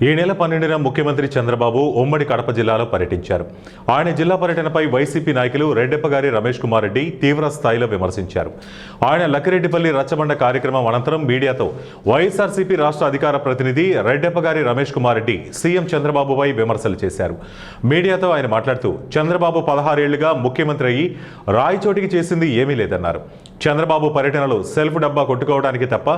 ఈ నెల 12న ముఖ్యమంత్రి చంద్రబాబు ఉమ్మడి కడప జిల్లాలో పర్యటించారు. ఆయన జిల్లా పర్యటనపై వైసీపీ నాయకులు రెడ్డెప్పగారి రమేష్ కుమార్ రెడ్డి తీవ్ర స్థాయిలో విమర్శించారు. ఆయన లక్కిరెడ్డిపల్లి రచ్చబండ కార్యక్రమం అనంతరం మీడియాతో వైఎస్ఆర్సీపీ రాష్ట్ర అధికార ప్రతినిధి రెడ్డెప్పగారి రమేష్ కుమార్ రెడ్డి సీఎం చంద్రబాబుపై విమర్శలు చేశారు. మీడియాతో ఆయన మాట్లాడుతూ చంద్రబాబు 16 ఏళ్లుగా ముఖ్యమంత్రి అయ్యి రాయచోటికి చేసింది ఏమీ లేదన్నారు. చంద్రబాబు పర్యటనలు సెల్ఫ్ డబ్బా కొట్టుకోవడానికి తప్ప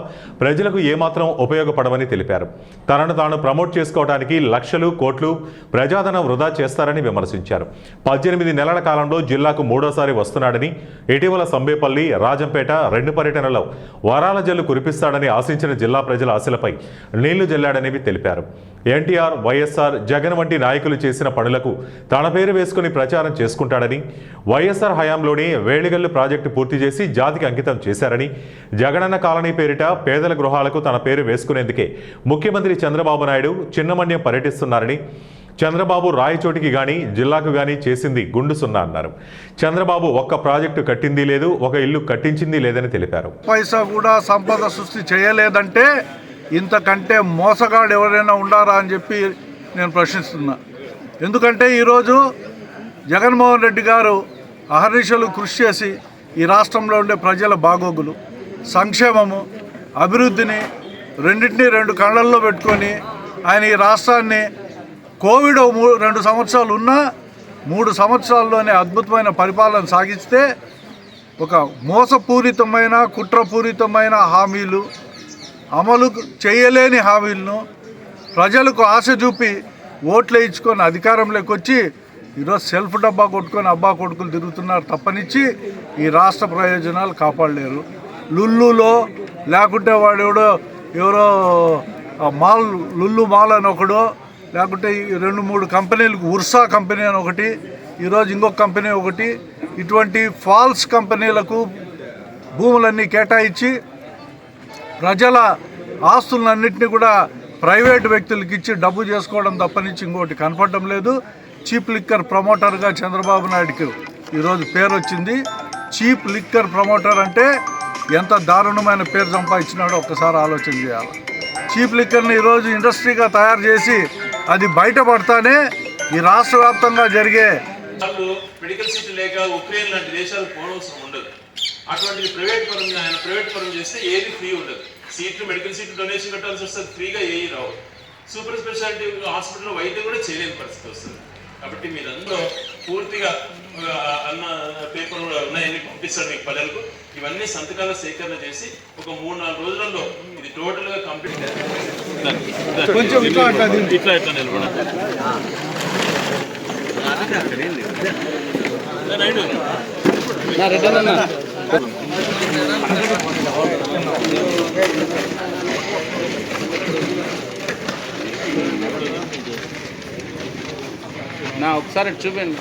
ప్రజలకు ఏమాత్రం ఉపయోగపడవని తెలిపారు. తనను తాను ప్రమోట్ చేసుకోవడానికి లక్షలు కోట్లు ప్రజాధనం వృధా చేస్తారని విమర్శించారు. 18 నెలల కాలంలో జిల్లాకు 3వ వస్తున్నాడని, ఇటీవల సంబేపల్లి, రాజంపేట 2 పర్యటనలో వరాల జల్లు కురిపిస్తాడని ఆశించిన జిల్లా ప్రజల ఆశలపై నీళ్లు జల్లాడని తెలిపారు. ఎన్టీఆర్, వైఎస్ఆర్, జగన్ వంటి నాయకులు చేసిన పనులకు తన పేరు వేసుకుని ప్రచారం చేసుకుంటాడని, వైఎస్ఆర్ హయాంలోనే వేళిగల్లు ప్రాజెక్టు పూర్తి చేసి జాతికి అంకితం చేశారని, జగనన్న కాలనీ పేరిట పేదల గృహాలకు తన పేరు వేసుకునేందుకే ముఖ్యమంత్రి చంద్రబాబు నాయుడు చిన్నమన్యం పర్యటిస్తున్నారని, చంద్రబాబు రాయచోటికి గాని జిల్లాకు గాని చేసింది గుండు సున్నా అన్నారు. చంద్రబాబు ఒక్క ప్రాజెక్టు కట్టింది లేదు, ఒక ఇల్లు కట్టించింది లేదని తెలిపారు. పైసా కూడా సంపద సృష్టి చేయలేదంటే ఇంతకంటే మోసగాడు ఎవరైనా ఉండారా అని చెప్పి నేను ప్రశ్నిస్తున్నా. ఎందుకంటే ఈరోజు జగన్మోహన్ రెడ్డి గారు అహర్నిశలు కృషి చేసి ఈ రాష్ట్రంలో ఉండే ప్రజల బాగోగులు, సంక్షేమము, అభివృద్ధిని రెండింటినీ 2 కళ్ళల్లో పెట్టుకొని ఆయన ఈ రాష్ట్రాన్ని కోవిడ్ 2 సంవత్సరాలు ఉన్నా 3 సంవత్సరాల్లోనే అద్భుతమైన పరిపాలన సాగిస్తే ఒక మోసపూరితమైన కుట్రపూరితమైన హామీలు, అమలు చేయలేని హామీలను ప్రజలకు ఆశ చూపి ఓట్లు వేయించుకొని అధికారంలోకి వచ్చి ఈరోజు సెల్ఫ్ డబ్బా కొట్టుకొని అబ్బా కొడుకులు తిరుగుతున్నారు తప్పనిచ్చి ఈ రాష్ట్ర ప్రయోజనాలు కాపాడలేరు. లుల్లులో లేకుంటే వాడు ఎవరో మాల్ లుల్లు మాల్ అని ఒకడు, లేకుంటే 2-3 కంపెనీలకు ఉర్సా కంపెనీ అని ఒకటి, ఈరోజు ఇంకొక కంపెనీ ఒకటి, ఇటువంటి ఫాల్స్ కంపెనీలకు భూములన్నీ కేటాయించి ప్రజల ఆస్తులన్నింటినీ కూడా ప్రైవేటు వ్యక్తులకు ఇచ్చి డబ్బు చేసుకోవడం తప్పనిచ్చి ఇంకోటి కనపడడం లేదు. చీప్ లిక్కర్ ప్రమోటర్గా చంద్రబాబు నాయుడుకి ఈరోజు పేరు వచ్చింది. చీప్ లిక్కర్ ప్రమోటర్ అంటే ఎంత దారుణమైన పేరు సంపాదించినాడో ఒక్కసారి ఆలోచన చేయాలి. చీప్ లిక్కర్ని ఈరోజు ఇండస్ట్రీగా తయారు చేసి అది బయటపడతానే ఈ రాష్ట్ర వ్యాప్తంగా జరిగే మెడికల్ సీట్ లేక ఉక్రెయిన్ లాంటి దేశాలు పోవడం ఉండదు. అటువంటి ప్రైవేట్ పరం చేస్తే ఏది ఫ్రీ ఉండదు. సీట్లు, మెడికల్ సీట్లు డొనేషన్ కట్టాల్సి వస్తుంది, ఫ్రీగా ఏవి రావు. సూపర్ స్పెషాలిటీ హాస్పిటల్లో వైద్యం కూడా చేయలేని పరిస్థితి వస్తుంది. కాబట్టి మీరందరూ పూర్తిగా అన్న పేపర్ ఉన్నాయని పంపిస్తారు మీకు ప్రజలకు. ఇవన్నీ సంతకాల సేకరణ చేసి ఒక 3-4 రోజులలో ఇది టోటల్గా కంప్లీట్ ఇట్లా నిలబడాలి. ఒకసారి చూపండి.